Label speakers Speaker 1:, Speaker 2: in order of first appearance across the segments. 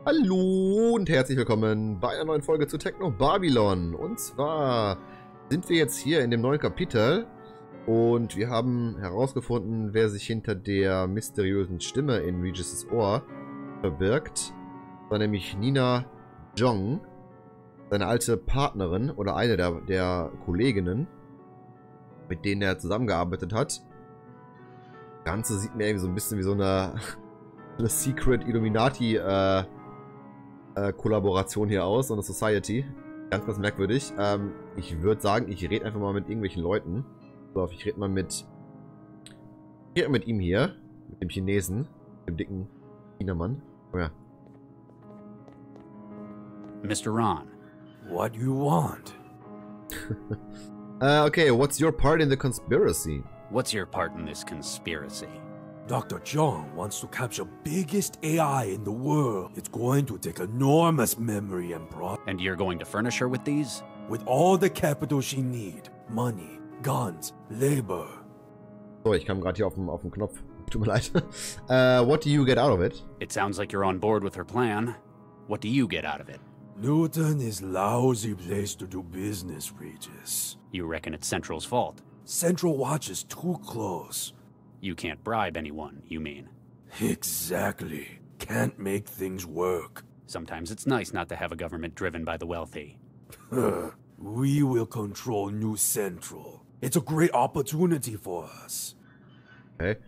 Speaker 1: Hallo und herzlich willkommen bei einer neuen Folge zu Technobabylon. Und zwar sind wir jetzt hier in dem neuen Kapitel und wir haben herausgefunden, wer sich hinter der mysteriösen Stimme in Regis' Ohr verbirgt. Das war nämlich Nina Jong, seine alte Partnerin oder eine der Kolleginnen, mit denen er zusammengearbeitet hat. Das Ganze sieht mir irgendwie so ein bisschen wie so eine Secret Illuminati Kollaboration hier aus, so eine Society. Ganz merkwürdig. Ich würde sagen, ich rede einfach mal mit irgendwelchen Leuten. So, ich rede mal mit ihm hier. Mit dem Chinesen. Dem dicken Chinamann. Oh ja.
Speaker 2: Mr. Ron.
Speaker 3: What you want?
Speaker 1: Okay, what's your part in the conspiracy?
Speaker 2: What's your part in this conspiracy?
Speaker 3: Dr. Zhang wants to capture biggest AI in the world. It's going to take enormous memory and
Speaker 2: And you're going to furnish her with these?
Speaker 3: with all the capital she need. Money, guns, labor.
Speaker 1: So, ich kam gerade hier auf den Knopf. Tut mir leid. What do you get out of it?
Speaker 2: It sounds like you're on board with her plan. What do you get out of it?
Speaker 3: Newton is lousy place to do business, Regis.
Speaker 2: You reckon it's Central's fault?
Speaker 3: Central watches too close.
Speaker 2: You can't bribe anyone, you mean?
Speaker 3: Exactly. Can't make things work.
Speaker 2: Sometimes it's nice not to have a government driven by the wealthy.
Speaker 3: We will control New Central. It's a great opportunity for us.
Speaker 1: Okay.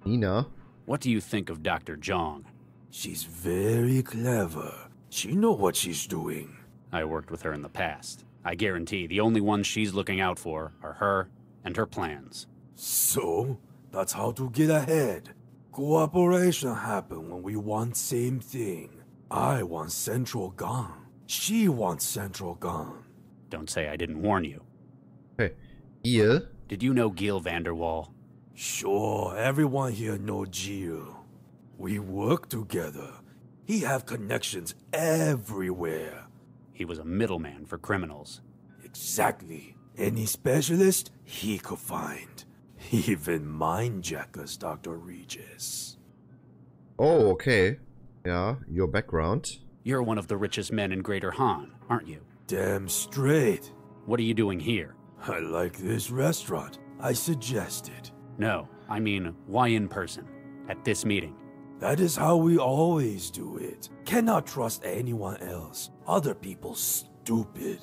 Speaker 1: Nina.
Speaker 2: What do you think of Dr. Zhang?
Speaker 3: She's very clever. She knows what she's doing.
Speaker 2: I worked with her in the past. I guarantee the only ones she's looking out for are her and her plans.
Speaker 3: So, that's how to get ahead. Cooperation happen when we want same thing. I want Central gone. She wants Central gone.
Speaker 2: Don't say I didn't warn you.
Speaker 1: Okay. Gil.
Speaker 2: Did you know Gil Vanderwall?
Speaker 3: Sure, everyone here know Gio. We work together. He have connections everywhere.
Speaker 2: He was a middleman for criminals.
Speaker 3: Exactly. Any specialist he could find. Even mindjackers, Dr. Regis.
Speaker 1: Oh, okay. Yeah, your background.
Speaker 2: You're one of the richest men in Greater Han, aren't you?
Speaker 3: Damn straight.
Speaker 2: What are you doing here?
Speaker 3: I like this restaurant. I suggest it.
Speaker 2: No, I mean, why in person? At this meeting?
Speaker 3: That is how we always do it. Cannot trust anyone else. Other people stupid.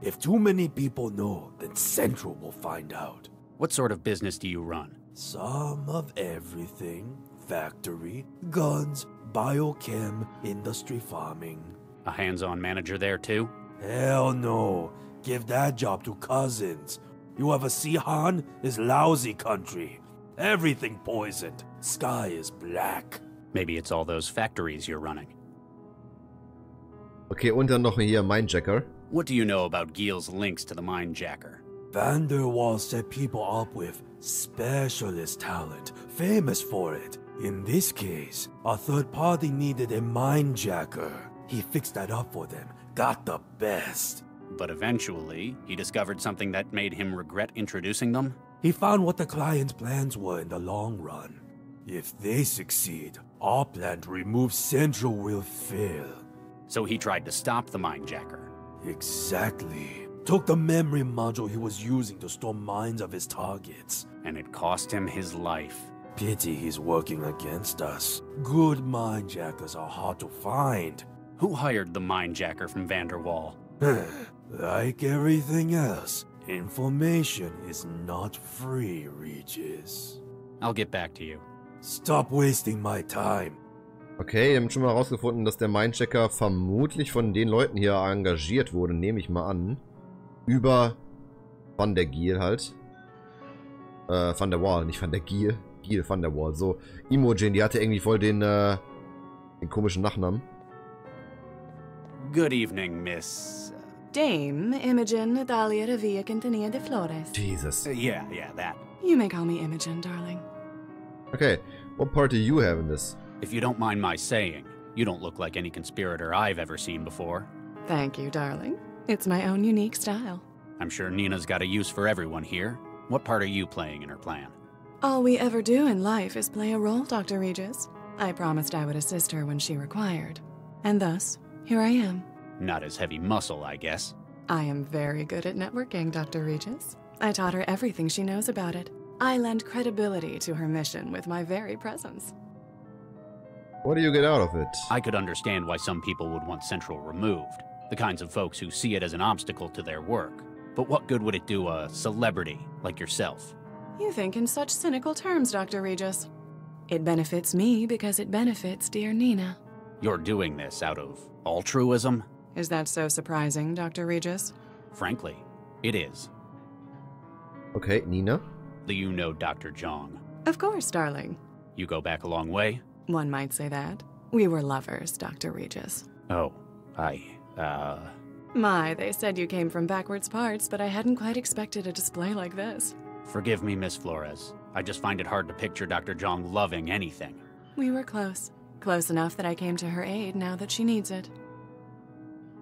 Speaker 3: If too many people know, then Central will find out.
Speaker 2: What sort of business do you run?
Speaker 3: Some of everything. Factory, guns, biochem, industry farming.
Speaker 2: A hands-on manager there too?
Speaker 3: Hell no. Give that job to cousins. You ever see Han? Is lousy country. Everything poisoned. Sky is black.
Speaker 2: Maybe it's all those factories you're running.
Speaker 1: Okay, und dann noch hier Mindjacker.
Speaker 2: What do you know about Gil's links to the Mindjacker?
Speaker 3: Vanderwall set people up with specialist talent, famous for it. In this case, a third party needed a mindjacker. He fixed that up for them, got the best.
Speaker 2: But eventually, he discovered something that made him regret introducing them?
Speaker 3: He found what the client's plans were in the long run. If they succeed, our plan to remove Central will fail.
Speaker 2: So he tried to stop the Mindjacker.
Speaker 3: Exactly. Took the memory module he was using to store minds of his targets.
Speaker 2: And it cost him his life.
Speaker 3: Pity he's working against us. Good mindjackers are hard to find.
Speaker 2: Who hired the Mindjacker from Vanderwall?
Speaker 3: Like everything else, information is not free, Regis.
Speaker 2: I'll get back to you.
Speaker 3: Stop wasting my time.
Speaker 1: Okay, wir haben schon mal herausgefunden, dass der Mindchecker vermutlich von den Leuten hier engagiert wurde, nehme ich mal an. Über Van der Giel halt. Van der Wall, nicht Van der Giel. Giel Van der Wall. So, Imogen, die hatte irgendwie voll den komischen Nachnamen.
Speaker 2: Good evening, Miss...
Speaker 4: Dame Imogen Thalia Revilla Quintanilla de Flores.
Speaker 1: Jesus.
Speaker 2: Yeah, that.
Speaker 4: You may call me Imogen, darling.
Speaker 1: Okay, what part do you have in this?
Speaker 2: If you don't mind my saying, you don't look like any conspirator I've ever seen before.
Speaker 4: Thank you, darling. It's my own unique style.
Speaker 2: I'm sure Nina's got a use for everyone here. What part are you playing in her plan?
Speaker 4: All we ever do in life is play a role, Dr. Regis. I promised I would assist her when she required. And thus, here I am.
Speaker 2: Not as heavy muscle, I guess.
Speaker 4: I am very good at networking, Dr. Regis. I taught her everything she knows about it. I lend credibility to her mission with my very presence.
Speaker 1: What do you get out of it?
Speaker 2: I could understand why some people would want Central removed. The kinds of folks who see it as an obstacle to their work. But what good would it do a celebrity like yourself?
Speaker 4: You think in such cynical terms, Dr. Regis. It benefits me because it benefits dear Nina.
Speaker 2: You're doing this out of altruism?
Speaker 4: Is that so surprising, Dr. Regis?
Speaker 2: Frankly, it is.
Speaker 1: Okay, Nina?
Speaker 2: Do you know Dr. Zhang?
Speaker 4: Of course, darling.
Speaker 2: You go back a long way?
Speaker 4: One might say that. We were lovers, Dr. Regis.
Speaker 2: Oh,
Speaker 4: My, they said you came from backwards parts, but I hadn't quite expected a display like this.
Speaker 2: Forgive me, Miss Flores. I just find it hard to picture Dr. Zhang loving anything.
Speaker 4: We were close. Close enough that I came to her aid now that she needs it.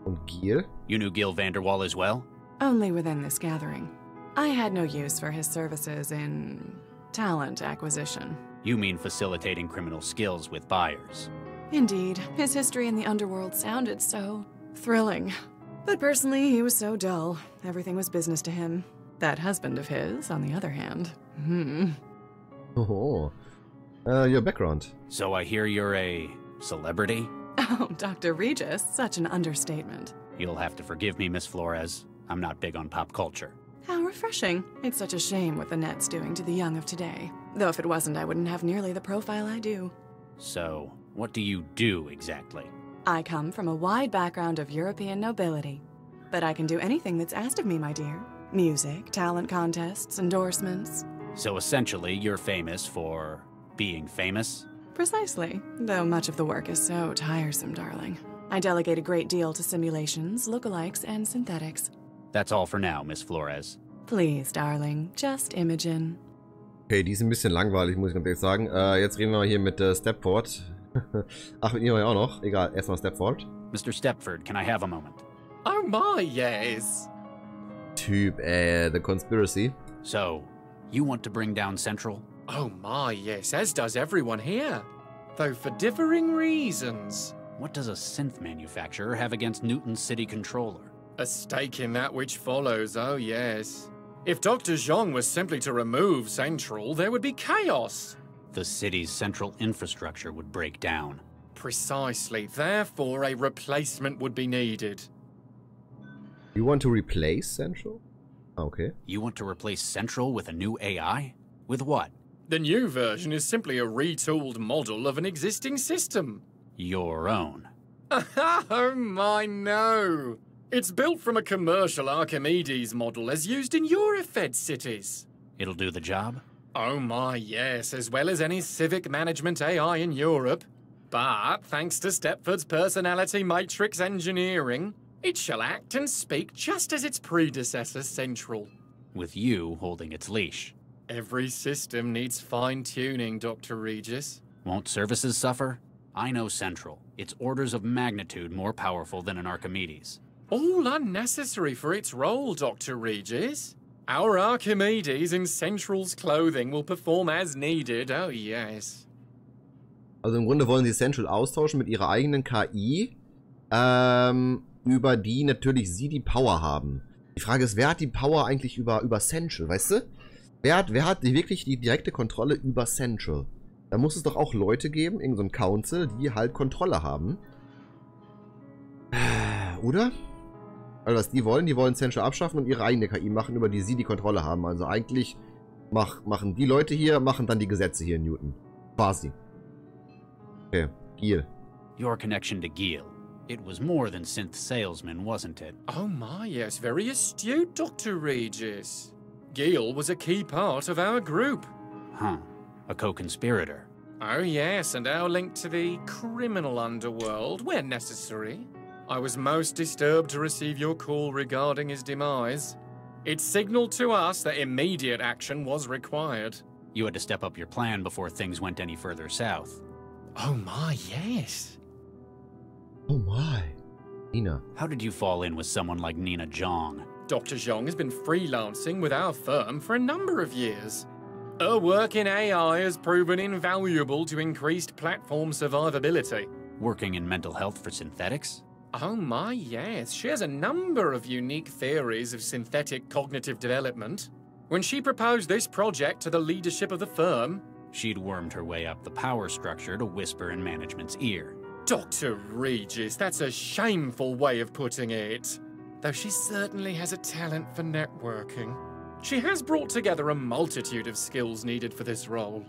Speaker 1: Und Giel?
Speaker 2: You knew Gil Vanderwall as well?
Speaker 4: Only within this gathering. I had no use for his services in talent acquisition.
Speaker 2: You mean facilitating criminal skills with buyers.
Speaker 4: Indeed, his history in the underworld sounded so thrilling. But personally, he was so dull. Everything was business to him. That husband of his, on the other hand.
Speaker 1: Oh. Your background.
Speaker 2: So I hear you're a celebrity?
Speaker 4: Oh, Dr. Regis, such an understatement.
Speaker 2: You'll have to forgive me, Miss Flores. I'm not big on pop culture.
Speaker 4: How refreshing. It's such a shame what the net's doing to the young of today. Though if it wasn't, I wouldn't have nearly the profile I do.
Speaker 2: So, what do you do exactly?
Speaker 4: I come from a wide background of European nobility. But I can do anything that's asked of me, my dear. Music, talent contests, endorsements.
Speaker 2: So essentially, you're famous for being famous?
Speaker 4: Precisely, though much of the work is so tiresome, darling. I delegate a great deal to simulations, lookalikes, and synthetics.
Speaker 2: That's all for now, Miss Flores.
Speaker 4: Please, darling, just Imogen.
Speaker 1: Okay, die ist ein bisschen langweilig, muss ich ganz ehrlich sagen. Jetzt reden wir mal hier mit Stepford. Ach, mit ihr auch noch. Egal, erstmal Stepford.
Speaker 2: Mr. Stepford, can I have a moment?
Speaker 5: Oh my, yes.
Speaker 1: Typ, the conspiracy.
Speaker 2: So, you want to bring down Central?
Speaker 5: Oh my, yes, as does everyone here. Though for differing reasons.
Speaker 2: What does a synth manufacturer have against Newton's city controller?
Speaker 5: A stake in that which follows, oh yes. If Dr. Zhang was simply to remove Central, there would be chaos.
Speaker 2: The city's central infrastructure would break down.
Speaker 5: Precisely, therefore a replacement would be needed.
Speaker 1: You want to replace Central? Okay.
Speaker 2: You want to replace Central with a new AI? With what?
Speaker 5: The new version is simply a retooled model of an existing system.
Speaker 2: Your own.
Speaker 5: Oh my, no. It's built from a commercial Archimedes model as used in Eurofed cities.
Speaker 2: It'll do the job?
Speaker 5: Oh my, yes, as well as any civic management AI in Europe. But, thanks to Stepford's personality matrix engineering, it shall act and speak just as its predecessor, Central.
Speaker 2: With you holding its leash.
Speaker 5: Every system needs fine-tuning, Dr. Regis.
Speaker 2: Won't services suffer? I know Central. It's orders of magnitude more powerful than an Archimedes.
Speaker 5: All unnecessary for its role, Dr. Regis. Our Archimedes in Central's clothing will perform as needed, oh yes.
Speaker 1: Also im Grunde wollen sie Central austauschen mit ihrer eigenen KI, über die natürlich sie die Power haben. Die Frage ist, wer hat die Power eigentlich über Central, weißt du? Wer hat wirklich die direkte Kontrolle über Central? Da muss es doch auch Leute geben, irgend so ein Council, die halt Kontrolle haben. Oder? Also was die wollen Central abschaffen und ihre eigene KI machen, über die sie die Kontrolle haben. Also eigentlich machen die Leute hier, machen dann die Gesetze hier in Newton. Quasi. Okay, Giel.
Speaker 2: Your connection to Gil. It was more than synth salesman, wasn't it?
Speaker 5: Oh my, yes, very astute, Dr. Regis. Gil was a key part of our group.
Speaker 2: Huh. A co-conspirator.
Speaker 5: Oh yes, and our link to the criminal underworld, where necessary. I was most disturbed to receive your call regarding his demise. It signaled to us that immediate action was required.
Speaker 2: You had to step up your plan before things went any further south.
Speaker 5: Oh my, yes.
Speaker 1: Oh my. Nina.
Speaker 2: How did you fall in with someone like Nina Zhang?
Speaker 5: Dr. Zhang has been freelancing with our firm for a number of years. Her work in AI has proven invaluable to increased platform survivability.
Speaker 2: Working in mental health for synthetics?
Speaker 5: Oh my, yes. She has a number of unique theories of synthetic cognitive development. When she proposed this project to the leadership of the firm,
Speaker 2: She'd wormed her way up the power structure to whisper in management's ear.
Speaker 5: Dr. Regis, that's a shameful way of putting it. Though she certainly has a talent for networking. She has brought together a multitude of skills needed for this role.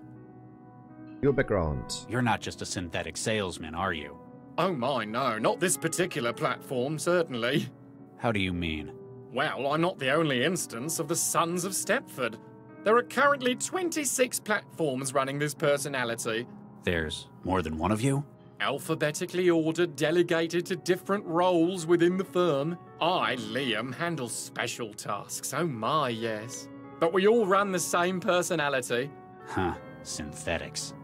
Speaker 1: Your background.
Speaker 2: You're not just a synthetic salesman, are you?
Speaker 5: Oh my, no, not this particular platform, certainly.
Speaker 2: How do you mean?
Speaker 5: Well, I'm not the only instance of the Sons of Stepford. There are currently 26 platforms running this personality.
Speaker 2: There's more than one of you?
Speaker 5: Alphabetically ordered, delegated to different roles within the firm. I, Liam, handle special tasks, oh my, yes. But we all run the same personality.
Speaker 2: Huh, synthetics.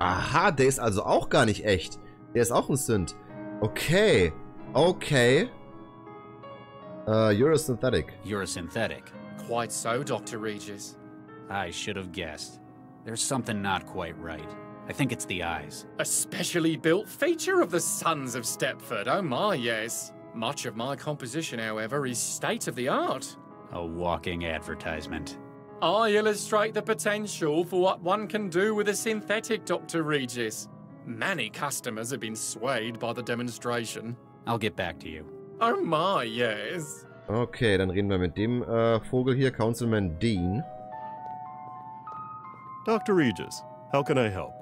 Speaker 1: Aha, der ist also auch gar nicht echt. Der ist auch ein Synth. Okay. Okay. You're a synthetic.
Speaker 2: You're a synthetic.
Speaker 5: Quite so, Dr. Regis.
Speaker 2: I should have guessed. There's something not quite right. I think it's the eyes.
Speaker 5: A specially built feature of the Sons of Stepford, oh my, yes. Much of my composition, however, is state-of-the-art.
Speaker 2: A walking advertisement.
Speaker 5: I illustrate the potential for what one can do with a synthetic, Dr. Regis. Many customers have been swayed by the demonstration.
Speaker 2: I'll get back to you.
Speaker 5: Oh my, yes.
Speaker 1: Okay, dann reden wir mit dem Vogel hier, Councilman Dean.
Speaker 6: Dr. Regis, how can I help?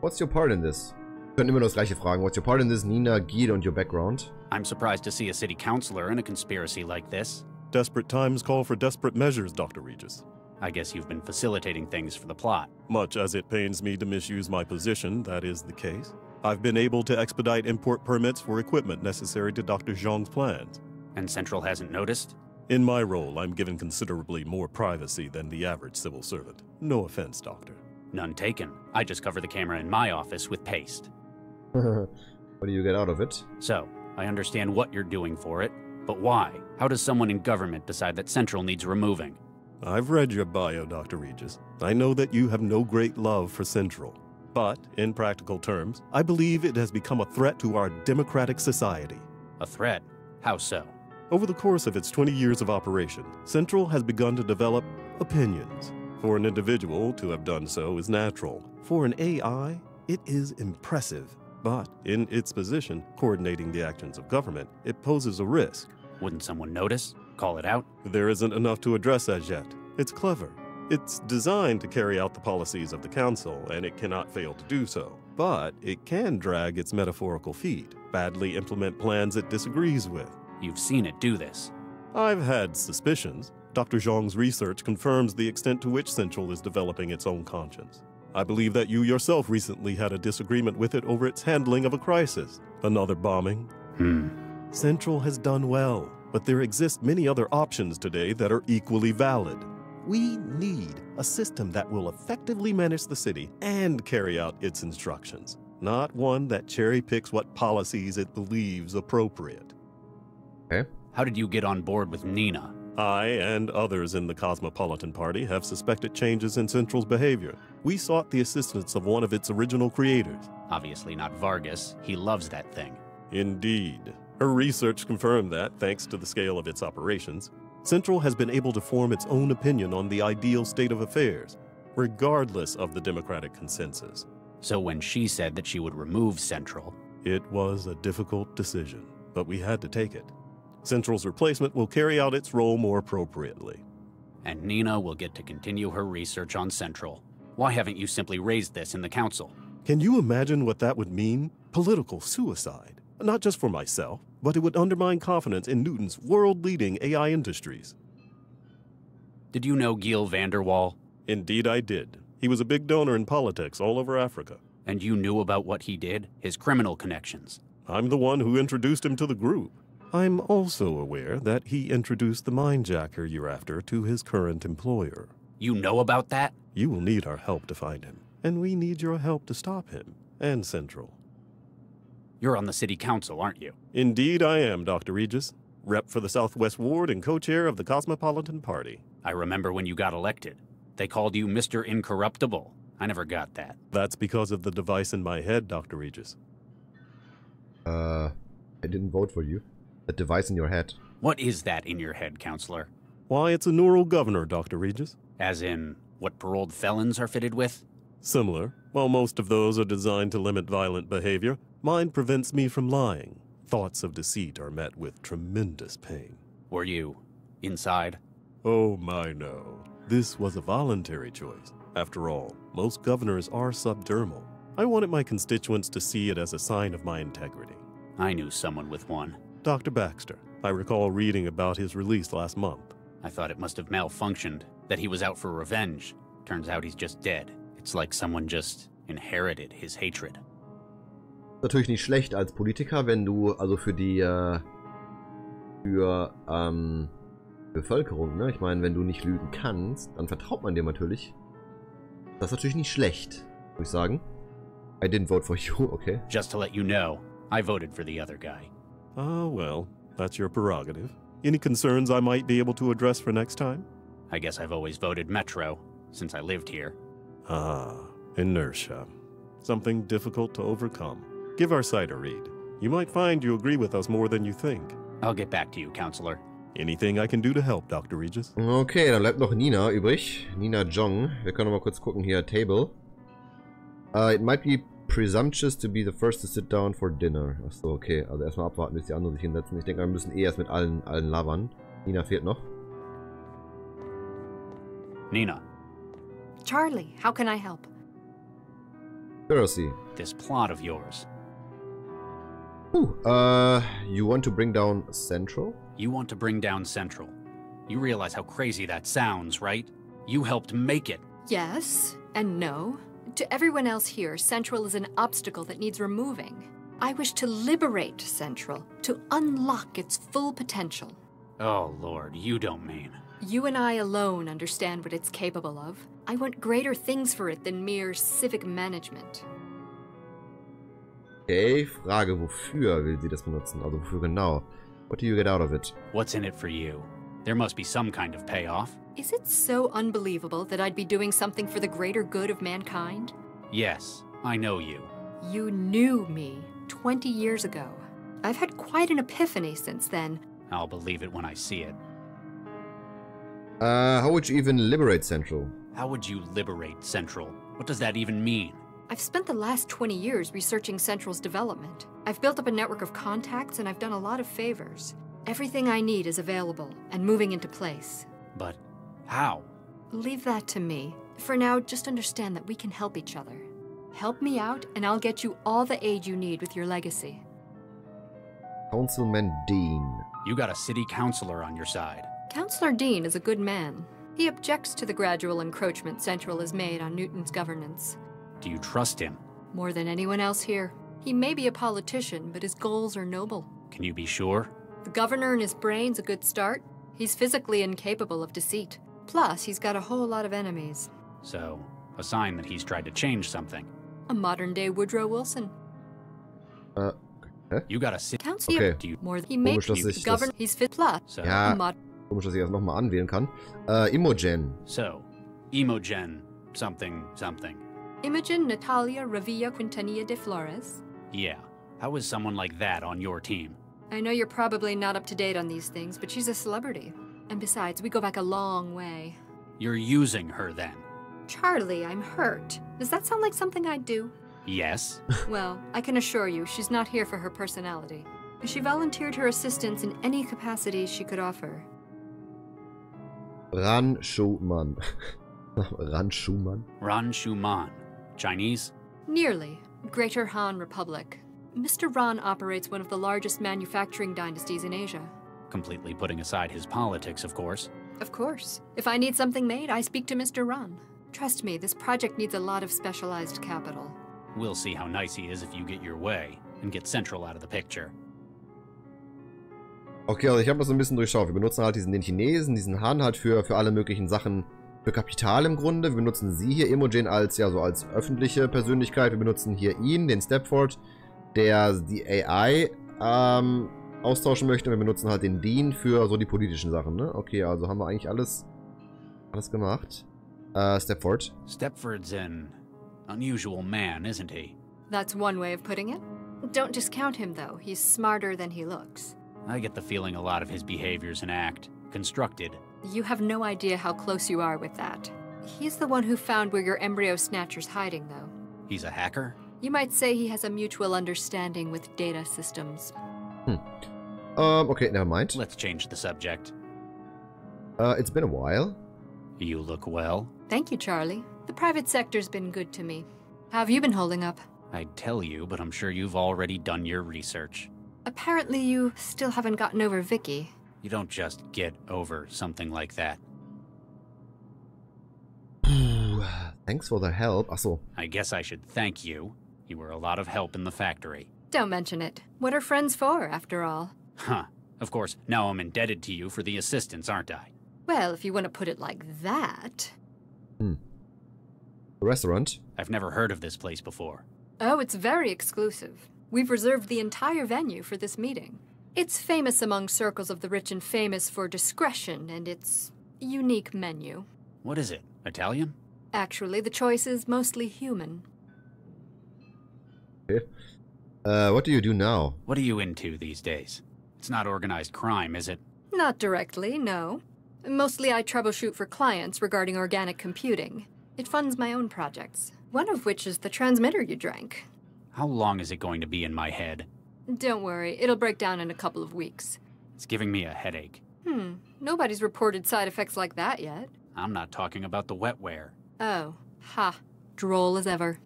Speaker 1: What's your part in this? Wir können immer nur das gleiche fragen. What's your part in this, Nina, Guide und your background?
Speaker 2: I'm surprised to see a city councilor in a conspiracy like this.
Speaker 6: Desperate times call for desperate measures, Dr. Regis.
Speaker 2: I guess you've been facilitating things for the plot.
Speaker 6: Much as it pains me to misuse my position, that is the case. I've been able to expedite import permits for equipment necessary to Dr. Zhong's plans.
Speaker 2: And Central hasn't noticed?
Speaker 6: In my role, I'm given considerably more privacy than the average civil servant. No offense, Doctor.
Speaker 2: None taken. I just cover the camera in my office with paste.
Speaker 1: What do you get out of it?
Speaker 2: So, I understand what you're doing for it, but why? How does someone in government decide that Central needs removing?
Speaker 6: I've read your bio, Dr. Regis. I know that you have no great love for Central. But, in practical terms, I believe it has become a threat to our democratic society.
Speaker 2: A threat? How so?
Speaker 6: Over the course of its 20 years of operation, Central has begun to develop opinions. For an individual to have done so is natural. For an AI, it is impressive. But in its position, coordinating the actions of government, it poses a risk.
Speaker 2: Wouldn't someone notice? Call it out?
Speaker 6: There isn't enough to address as yet. It's clever. It's designed to carry out the policies of the Council, and it cannot fail to do so. But it can drag its metaphorical feet, badly implement plans it disagrees with.
Speaker 2: You've seen it do this.
Speaker 6: I've had suspicions. Dr. Zhong's research confirms the extent to which Central is developing its own conscience. I believe that you yourself recently had a disagreement with it over its handling of a crisis. Another bombing. Central has done well, but there exist many other options today that are equally valid. We need a system that will effectively manage the city and carry out its instructions, not one that cherry-picks what policies it believes appropriate.
Speaker 1: Okay.
Speaker 2: How did you get on board with Nina?
Speaker 6: I and others in the Cosmopolitan Party have suspected changes in Central's behavior. We sought the assistance of one of its original creators.
Speaker 2: Obviously not Vargas. He loves that thing.
Speaker 6: Indeed. Her research confirmed that, thanks to the scale of its operations, Central has been able to form its own opinion on the ideal state of affairs, regardless of the democratic consensus.
Speaker 2: So when she said that she would remove Central...
Speaker 6: It was a difficult decision, but we had to take it. Central's replacement will carry out its role more appropriately.
Speaker 2: And Nina will get to continue her research on Central. Why haven't you simply raised this in the council?
Speaker 6: Can you imagine what that would mean? Political suicide. Not just for myself, but it would undermine confidence in Newton's world-leading AI industries.
Speaker 2: Did you know Giel Vanderwall?
Speaker 6: Indeed I did. He was a big donor in politics all over Africa.
Speaker 2: And you knew about what he did? His criminal connections?
Speaker 6: I'm the one who introduced him to the group. I'm also aware that he introduced the mindjacker you're after to his current employer.
Speaker 2: You know about that?
Speaker 6: You will need our help to find him, and we need your help to stop him, and Central.
Speaker 2: You're on the city council, aren't you?
Speaker 6: Indeed I am, Dr. Regis. Rep for the Southwest Ward and co-chair of the Cosmopolitan Party.
Speaker 2: I remember when you got elected. They called you Mr. Incorruptible. I never got that.
Speaker 6: That's because of the device in my head, Dr. Regis.
Speaker 1: I didn't vote for you. The device in your head.
Speaker 2: What is that in your head, Counselor?
Speaker 6: Why, it's a neural governor, Dr. Regis.
Speaker 2: As in, what paroled felons are fitted with?
Speaker 6: Similar. While most of those are designed to limit violent behavior, mine prevents me from lying. Thoughts of deceit are met with tremendous pain.
Speaker 2: Were you inside?
Speaker 6: Oh my no. This was a voluntary choice. After all, most governors are subdermal. I wanted my constituents to see it as a sign of my integrity.
Speaker 2: I knew someone with one.
Speaker 6: Dr. Baxter. I recall reading about his release last month.
Speaker 2: I thought it must have malfunctioned, that he was out for revenge. Turns out he's just dead. It's like someone just inherited his hatred.
Speaker 1: Natürlich nicht schlecht als Politiker, wenn du, also für die, Bevölkerung, ne? Ich meine, wenn du nicht lügen kannst, dann vertraut man dir natürlich. Das ist natürlich nicht schlecht, muss ich sagen. I didn't vote for you, okay.
Speaker 2: Just to let you know, I voted for the other guy.
Speaker 6: Ah, well, that's your prerogative. Any concerns I might be able to address for next time?
Speaker 2: I guess I've always voted Metro, since I lived here.
Speaker 6: Ah, inertia. Something difficult to overcome. Give our site a read. You might find you agree with us more than you think.
Speaker 2: I'll get back to you, Counselor.
Speaker 6: Anything I can do to help, Dr. Regis?
Speaker 1: Okay, dann bleibt noch Nina übrig. Nina Jong. Wir können noch mal kurz gucken hier. Table. It might be presumptuous to be the first to sit down for dinner. Achso, okay. Also erstmal abwarten, bis die anderen sich hinsetzen. Ich denke, wir müssen erst mit allen labern. Nina fehlt noch.
Speaker 2: Nina.
Speaker 7: Charlie, how can I help?
Speaker 1: Conspiracy.
Speaker 2: This plot of yours.
Speaker 1: You want to bring down Central?
Speaker 2: You want to bring down Central. You realize how crazy that sounds, right? You helped make it.
Speaker 7: Yes, and no. To everyone else here, Central is an obstacle that needs removing. I wish to liberate Central, to unlock its full potential.
Speaker 2: Oh, Lord, you don't mean.
Speaker 7: You and I alone understand what it's capable of. I want greater things for it than mere civic management.
Speaker 1: Okay, Frage, wofür will sie das benutzen? Also wofür genau? What do you get out of it?
Speaker 2: What's in it for you? There must be some kind of payoff.
Speaker 7: Is it so unbelievable that I'd be doing something for the greater good of mankind?
Speaker 2: Yes, I know you.
Speaker 7: You knew me 20 years ago. I've had quite an epiphany since then.
Speaker 2: I'll believe it when I see it.
Speaker 1: How would you even liberate Central?
Speaker 2: How would you liberate Central? What does that even mean?
Speaker 7: I've spent the last 20 years researching Central's development. I've built up a network of contacts and I've done a lot of favors. Everything I need is available and moving into place.
Speaker 2: But how?
Speaker 7: Leave that to me. For now, just understand that we can help each other. Help me out and I'll get you all the aid you need with your legacy.
Speaker 1: Councilman Dean.
Speaker 2: You got a city councilor on your side.
Speaker 7: Councillor Dean is a good man. He objects to the gradual encroachment Central has made on Newton's governance.
Speaker 2: Do you trust him?
Speaker 7: More than anyone else here. He may be a politician, but his goals are noble.
Speaker 2: Can you be sure?
Speaker 7: The governor and his brain's a good start. He's physically incapable of deceit. Plus, he's got a whole lot of enemies.
Speaker 2: So, a sign that he's tried to change something.
Speaker 7: A modern-day Woodrow Wilson.
Speaker 2: You got a city
Speaker 7: Councillor.
Speaker 1: Okay.
Speaker 7: Do you more? He may
Speaker 1: Komisch, dass
Speaker 7: be
Speaker 1: ich
Speaker 7: governor. He's fit. Plus,
Speaker 2: So,
Speaker 1: Ja,
Speaker 7: a mod.
Speaker 1: komisch, dass ich das nochmal anwählen kann. Imogen.
Speaker 2: so, Imogen, something, something.
Speaker 7: Imogen Natalia Revilla Quintanilla de Flores.
Speaker 2: Yeah, how is someone like that on your team?
Speaker 7: I know you're probably not up to date on these things, but she's a celebrity. And besides, we go back a long way.
Speaker 2: You're using her then?
Speaker 7: Charlie, I'm hurt. Does that sound like something I'd do?
Speaker 2: Yes.
Speaker 7: Well, I can assure you, she's not here for her personality. She volunteered her assistance in any capacity she could offer.
Speaker 1: Ran Schumann. Ran Schumann?
Speaker 2: Ran Schumann. Chinese?
Speaker 7: Nearly. Greater Han Republic. Mr. Ran operates one of the largest manufacturing dynasties in Asia.
Speaker 2: Completely putting aside his politics, of course.
Speaker 7: Of course. If I need something made, I speak to Mr. Ran. Trust me, this project needs a lot of specialized capital.
Speaker 2: We'll see how nice he is if you get your way and get Central out of the picture.
Speaker 1: Okay, also ich habe das so ein bisschen durchschaut. Wir benutzen halt den Chinesen, diesen Han halt für alle möglichen Sachen, für Kapital im Grunde. Wir benutzen sie hier, Imogen, als öffentliche Persönlichkeit. Wir benutzen hier ihn, den Stepford, der die AI austauschen möchte. Wir benutzen halt den Dean für so die politischen Sachen, ne? Okay, also haben wir eigentlich alles gemacht. Stepford.
Speaker 2: Stepford's in Unusual man, isn't he?
Speaker 7: That's one way of putting it. Don't discount him, though. He's smarter than he looks.
Speaker 2: I get the feeling a lot of his behaviors and act constructed.
Speaker 7: You have no idea how close you are with that. He's the one who found where your embryo snatcher's hiding, though.
Speaker 2: He's a hacker?
Speaker 7: You might say he has a mutual understanding with data systems.
Speaker 1: Okay, never mind.
Speaker 2: Let's change the subject.
Speaker 1: It's been a while.
Speaker 2: You look well.
Speaker 7: Thank you, Charlie. The private sector's been good to me. How have you been holding up?
Speaker 2: I'd tell you, but I'm sure you've already done your research.
Speaker 7: Apparently you still haven't gotten over Vicky.
Speaker 2: You don't just get over something like that.
Speaker 1: Thanks for the help. Achso.
Speaker 2: I guess I should thank you. You were a lot of help in the factory.
Speaker 7: Don't mention it. What are friends for, after all?
Speaker 2: Huh. Of course, now I'm indebted to you for the assistance, aren't I?
Speaker 7: Well, if you want to put it like that.
Speaker 1: The restaurant?
Speaker 2: I've never heard of this place before.
Speaker 7: Oh, it's very exclusive. We've reserved the entire venue for this meeting. It's famous among circles of the rich and famous for discretion and its unique menu.
Speaker 2: What is it? Italian?
Speaker 7: Actually, the choice is mostly human.
Speaker 1: Okay. What do you do now?
Speaker 2: What are you into these days? It's not organized crime, is it?
Speaker 7: Not directly, no. Mostly I troubleshoot for clients regarding organic computing. It funds my own projects, one of which is the transmitter you drank.
Speaker 2: How long is it going to be in my head?
Speaker 7: Don't worry, it'll break down in a couple of weeks.
Speaker 2: It's giving me a headache.
Speaker 7: Nobody's reported side effects like that yet.
Speaker 2: I'm not talking about the wetware.
Speaker 7: Oh, ha. Droll as ever.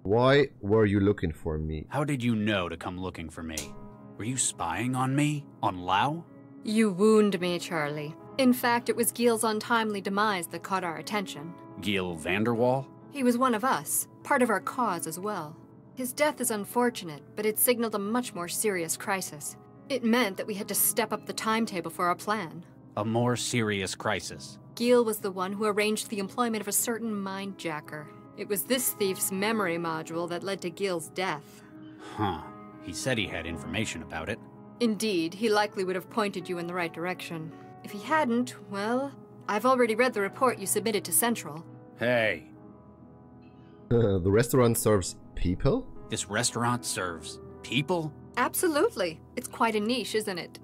Speaker 1: Why were you looking for me?
Speaker 2: How did you know to come looking for me? Were you spying on me? On Lau?
Speaker 7: You wound me, Charlie. In fact, it was Giel's untimely demise that caught our attention.
Speaker 2: Giel Vanderwall?
Speaker 7: He was one of us, part of our cause as well. His death is unfortunate, but it signaled a much more serious crisis. It meant that we had to step up the timetable for our plan.
Speaker 2: A more serious crisis.
Speaker 7: Giel was the one who arranged the employment of a certain mindjacker. It was this thief's memory module that led to Giel's death.
Speaker 2: Huh. He said he had information about it.
Speaker 7: Indeed, he likely would have pointed you in the right direction. If he hadn't, well, I've already read the report you submitted to Central.
Speaker 2: Hey.
Speaker 1: The restaurant serves people?
Speaker 2: This restaurant serves people?
Speaker 7: Absolutely. It's quite a niche, isn't it?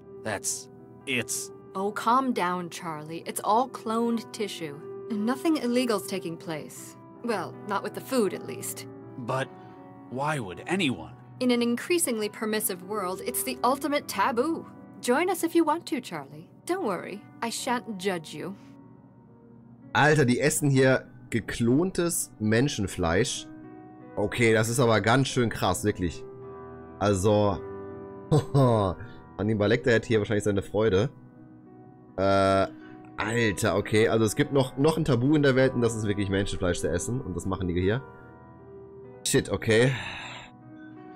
Speaker 2: It's...
Speaker 7: Oh, calm down, Charlie. It's all cloned tissue. And nothing illegal's taking place. Well, not with the food, at least.
Speaker 2: But why would anyone?
Speaker 7: In an increasingly permissive world, it's the ultimate taboo. Join us if you want to, Charlie. Don't worry, I shan't judge you.
Speaker 1: Alter, die essen hier geklontes Menschenfleisch. Okay, das ist aber ganz schön krass, wirklich. Also, Hannibal Lecter hätte hier wahrscheinlich seine Freude. Alter, okay, also es gibt noch ein Tabu in der Welt und das ist wirklich Menschenfleisch zu essen. Und das machen die hier. Shit, okay.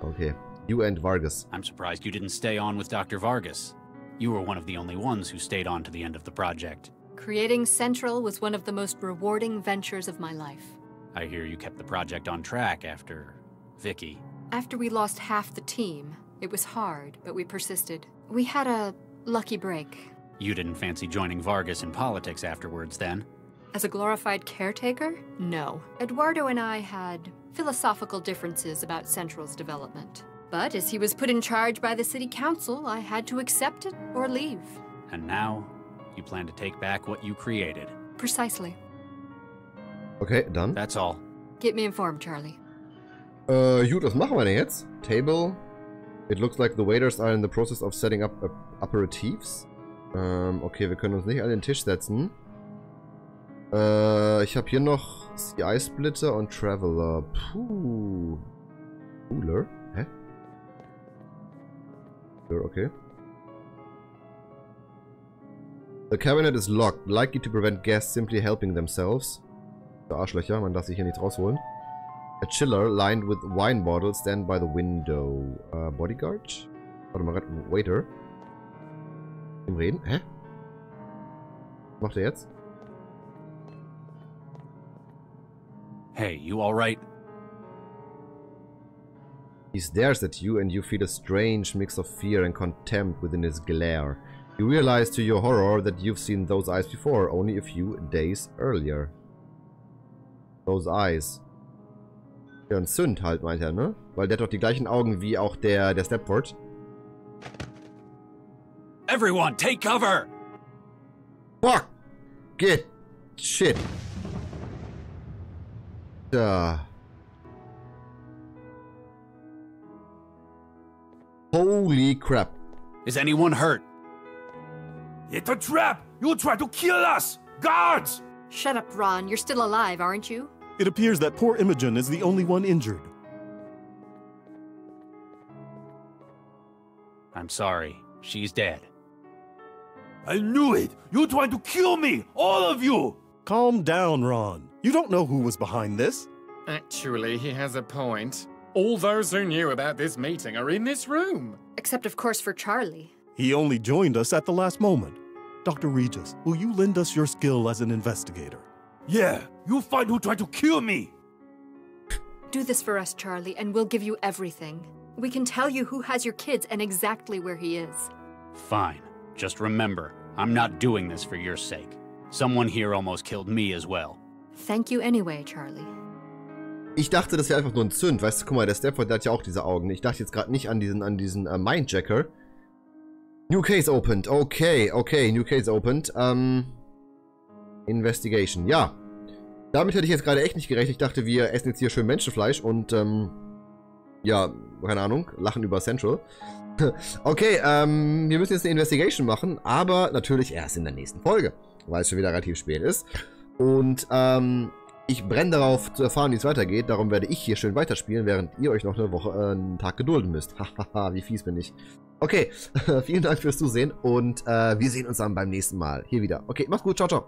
Speaker 1: Okay. You and Vargas.
Speaker 2: I'm surprised you didn't stay on with Dr. Vargas. You were one of the only ones who stayed on to the end of the project.
Speaker 7: Creating Central was one of the most rewarding ventures of my life.
Speaker 2: I hear you kept the project on track after Vicky.
Speaker 7: After we lost half the team, it was hard, but we persisted. We had a lucky break.
Speaker 2: You didn't fancy joining Vargas in politics afterwards, then?
Speaker 7: As a glorified caretaker? No. Eduardo and I had philosophical differences about Central's development. But as he was put in charge by the city council, I had to accept it or leave.
Speaker 2: And now, you plan to take back what you created.
Speaker 7: Precisely.
Speaker 1: Okay, done.
Speaker 2: That's all.
Speaker 7: Keep me informed, Charlie.
Speaker 1: Gut, was machen wir denn jetzt? Table. It looks like the waiters are in the process of setting up aperitifs. Okay, wir können uns nicht an den Tisch setzen. Ich habe hier noch CI Splitter und Traveler. Puh. Cooler? Hä? Sure, okay. The cabinet is locked, likely to prevent guests simply helping themselves. So Arschlöcher, man darf sich hier nichts rausholen. A chiller lined with wine bottles stand by the window. Bodyguard? Warte mal, Waiter. Im Reden? Hä? Was macht er jetzt?
Speaker 2: Hey, you alright?
Speaker 1: He stares at you and you feel a strange mix of fear and contempt within his glare. You realize to your horror that you've seen those eyes before, only a few days earlier. Those eyes. Ja, ein Sünd halt, meint er, ne? Weil der hat doch die gleichen Augen wie auch der Stepford.
Speaker 2: Everyone, take cover!
Speaker 1: Fuck! Get shit! Da. Holy crap.
Speaker 2: Is anyone hurt?
Speaker 3: It's a trap! You try to kill us! Guards!
Speaker 7: Shut up, Ron. You're still alive, aren't you?
Speaker 6: It appears that poor Imogen is the only one injured.
Speaker 2: I'm sorry. She's dead.
Speaker 3: I knew it! You tried to kill me! All of you!
Speaker 6: Calm down, Ron. You don't know who was behind this.
Speaker 5: Actually, he has a point. All those who knew about this meeting are in this room.
Speaker 7: Except, of course, for Charlie.
Speaker 6: He only joined us at the last moment. Dr. Regis, will you lend us your skill as an investigator?
Speaker 3: Yeah, you find who tried to kill me!
Speaker 7: Do this for us, Charlie, and we'll give you everything. We can tell you who has your kids and exactly where he is.
Speaker 2: Fine. Just remember, I'm not doing this for your sake. Someone here almost killed me as well.
Speaker 7: Thank you anyway, Charlie.
Speaker 1: Ich dachte, das wäre einfach nur ein Sünd. Weißt du, guck mal, der Stepford, der hat ja auch diese Augen. Ich dachte jetzt gerade nicht an diesen Mindjacker. New case opened. Okay, new case opened. Investigation. Ja. Damit hätte ich jetzt gerade echt nicht gerechnet. Ich dachte, wir essen jetzt hier schön Menschenfleisch und, ja, keine Ahnung, lachen über Central. Okay, wir müssen jetzt eine Investigation machen, aber natürlich erst in der nächsten Folge, weil es schon wieder relativ spät ist. Und, ich brenne darauf zu erfahren, wie es weitergeht. Darum werde ich hier schön weiterspielen, während ihr euch noch eine Woche, einen Tag gedulden müsst. Hahaha, wie fies bin ich. Okay, vielen Dank fürs Zusehen und wir sehen uns dann beim nächsten Mal hier wieder. Okay, macht's gut, ciao, ciao.